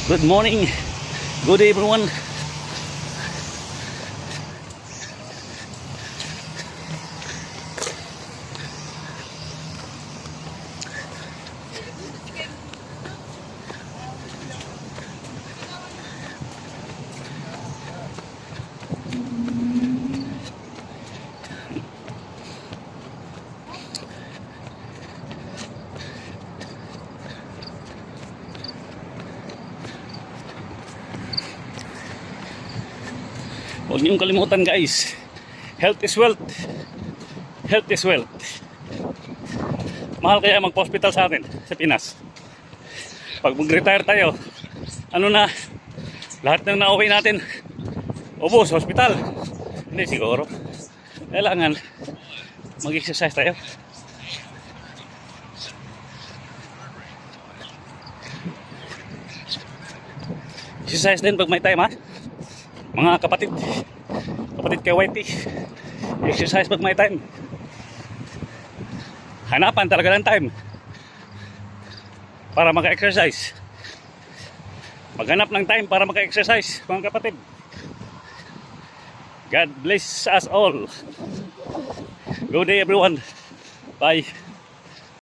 Good morning. Good day everyone. Huwag niyong kalimutan guys, health is wealth. Health is wealth. Mahal kaya magpa-hospital sa atin sa Pinas. Pag mag-retire tayo, ano na, lahat ng nauwi natin ubos, hospital. Hindi siguro. Kailangan mag-exercise tayo. Exercise din pag may time ha. Mga kapatid kay YT, exercise pag may time. Hanapan talaga ng time para maka-exercise. Maghanap ng time para maka-exercise, mga kapatid. God bless us all. Good day everyone. Bye.